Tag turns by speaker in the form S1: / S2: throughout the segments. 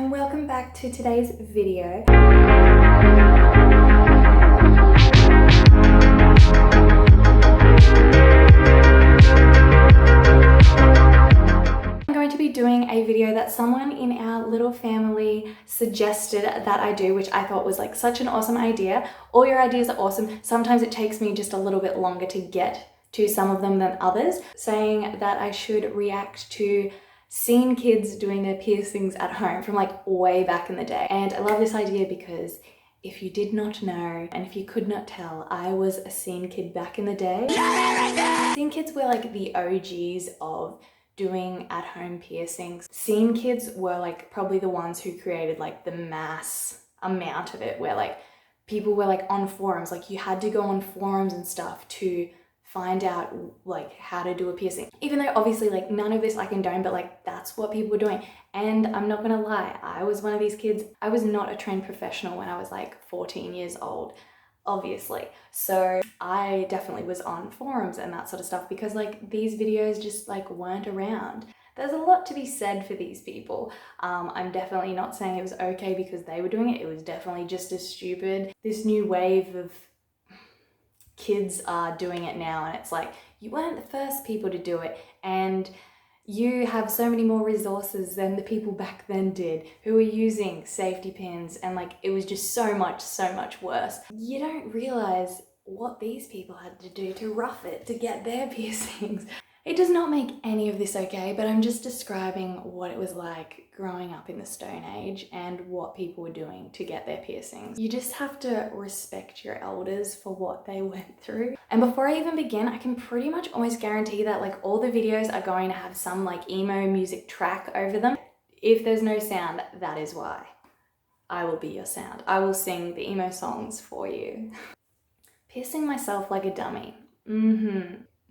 S1: and welcome back to today's video. I'm going to be doing a video that someone in our little family suggested that I do, which I thought was like such an awesome idea. All your ideas are awesome. Sometimes it takes me just a little bit longer to get to some of them than others, saying that I should react to seen kids doing their piercings at home from like way back in the day. And I love this idea because if you did not know, and if you could not tell, I was a scene kid back in the day. Scene kids were like the OGs of doing at-home piercings. Scene kids were like probably the ones who created like the mass amount of it, where like people were like on forums, like you had to go on forums and stuff to find out like how to do a piercing. Even though obviously like none of this I condone, but like that's what people were doing. And I'm not gonna lie, I was one of these kids. I was not a trained professional when I was like 14 years old, obviously. So I definitely was on forums and that sort of stuff because like these videos just like weren't around. There's a lot to be said for these people. I'm definitely not saying it was okay because they were doing it. It was definitely just as stupid. This new wave of kids are doing it now, and it's like, you weren't the first people to do it, and you have so many more resources than the people back then did who were using safety pins, and like it was just so much worse. You don't realize what these people had to do to rough it to get their piercings. It does not make any of this okay, but I'm just describing what it was like growing up in the Stone Age and what people were doing to get their piercings. You just have to respect your elders for what they went through. And before I even begin, I can pretty much almost guarantee that like all the videos are going to have some like emo music track over them. If there's no sound, that is why. I will be your sound. I will sing the emo songs for you. Piercing myself like a dummy.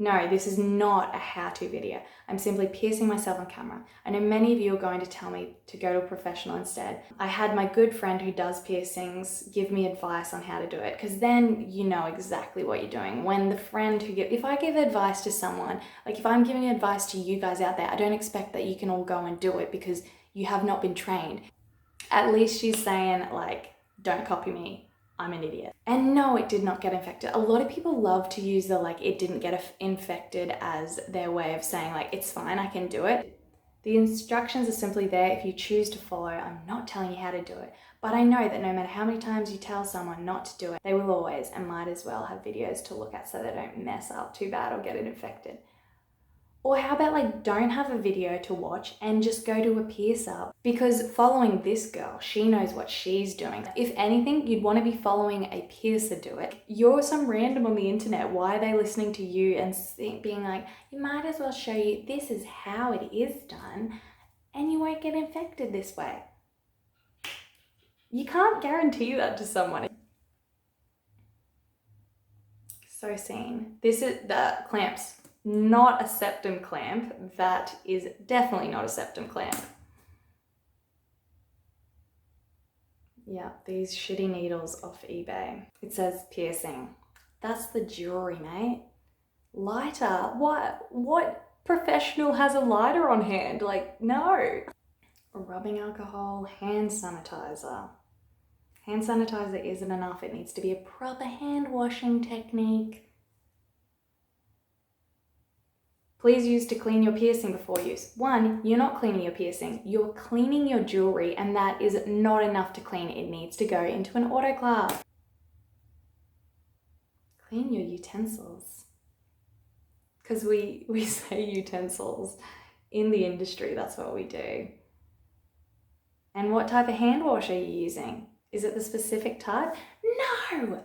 S1: No, this is not a how-to video. I'm simply piercing myself on camera. I know many of you are going to tell me to go to a professional instead. I had my good friend who does piercings give me advice on how to do it, because then you know exactly what you're doing. When the friend who if I give advice to someone, like if I'm giving advice to you guys out there, I don't expect that you can all go and do it because you have not been trained. At least she's saying like, don't copy me. I'm an idiot. And no, it did not get infected. A lot of people love to use the like it didn't get infected as their way of saying like it's fine, I can do it. The instructions are simply there if you choose to follow. I'm not telling you how to do it, but I know that no matter how many times you tell someone not to do it, they will always and might as well have videos to look at so they don't mess up too bad or get it infected. Or how about like don't have a video to watch and just go to a piercer? Because following this girl, she knows what she's doing. If anything, you'd want to be following a piercer do it. You're some random on the internet. Why are they listening to you and being like, you might as well show you this is how it is done and you won't get infected this way? You can't guarantee that to someone. So seen. This is the clamps. Not a septum clamp. That is definitely not a septum clamp. Yeah, these shitty needles off eBay. It says piercing. That's the jewelry, mate. Lighter. What professional has a lighter on hand? Like, no. Rubbing alcohol, hand sanitizer. Hand sanitizer isn't enough. It needs to be a proper hand washing technique. Please use to clean your piercing before use. 1, you're not cleaning your piercing, you're cleaning your jewelry, and that is not enough to clean. It needs to go into an autoclave. Clean your utensils. Because we say utensils in the industry, that's what we do. And what type of hand wash are you using? Is it the specific type? No!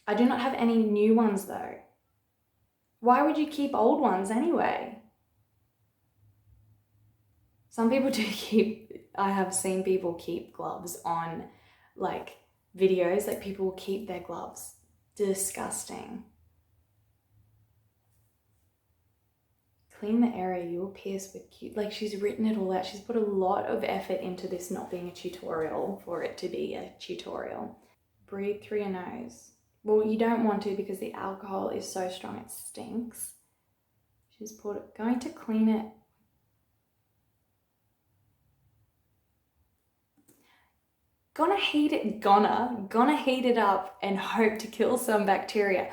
S1: I do not have any new ones though. Why would you keep old ones anyway? Some people do I have seen people keep gloves on like videos, like people keep their gloves. Disgusting. Clean the area you will pierce with cute, like she's written it all out. She's put a lot of effort into this not being a tutorial for it to be a tutorial. Breathe through your nose. Well, you don't want to because the alcohol is so strong it stinks. She's going to clean it gonna heat it up and hope to kill some bacteria.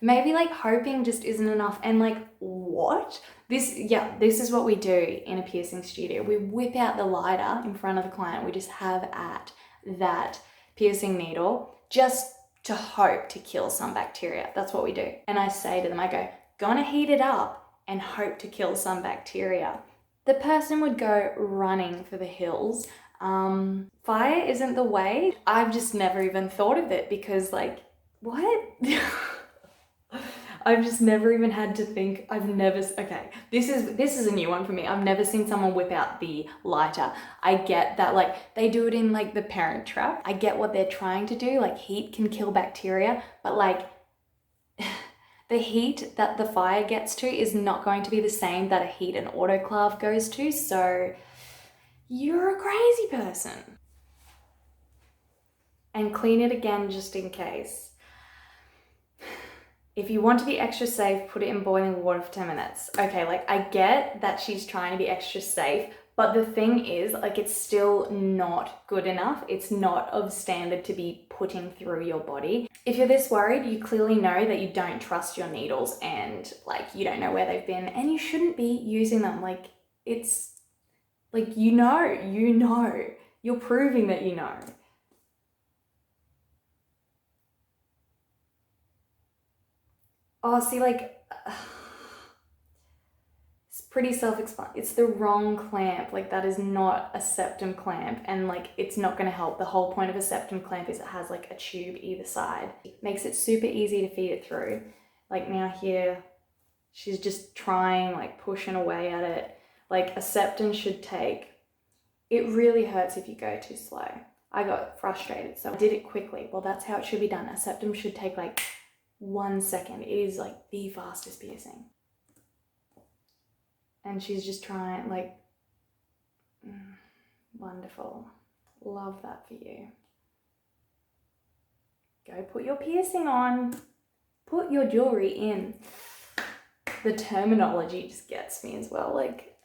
S1: Maybe like hoping just isn't enough, and like, what? This is what we do in a piercing studio. We whip out the lighter in front of the client. We just have at that piercing needle just to hope to kill some bacteria. That's what we do. And I say to them, I go, gonna heat it up and hope to kill some bacteria. The person would go running for the hills. Fire isn't the way. I've just never even thought of it because like, what? I've just never even had to think. Okay, this is a new one for me. I've never seen someone whip out the lighter. I get that like they do it in like The Parent Trap. I get what they're trying to do, like heat can kill bacteria, but like the heat that the fire gets to is not going to be the same that a heat an autoclave goes to, so you're a crazy person. And clean it again just in case. If you want to be extra safe, put it in boiling water for 10 minutes. Okay, like I get that she's trying to be extra safe, but the thing is, like, it's still not good enough. It's not of standard to be putting through your body. If you're this worried, you clearly know that you don't trust your needles and like you don't know where they've been and you shouldn't be using them. Like it's like, you know, you're proving that you know. Oh, see, like, it's pretty self-explanatory. It's the wrong clamp. Like, that is not a septum clamp, and like, it's not gonna help. The whole point of a septum clamp is it has like a tube either side. It makes it super easy to feed it through. Like now here, she's just trying, like pushing away at it. Like a septum should take, it really hurts if you go too slow. I got frustrated, so I did it quickly. Well, that's how it should be done. A septum should take like 1 second. It is like the fastest piercing. And she's just trying, like, wonderful. Love that for you. Go put your piercing on. Put your jewelry in. The terminology just gets me as well, like,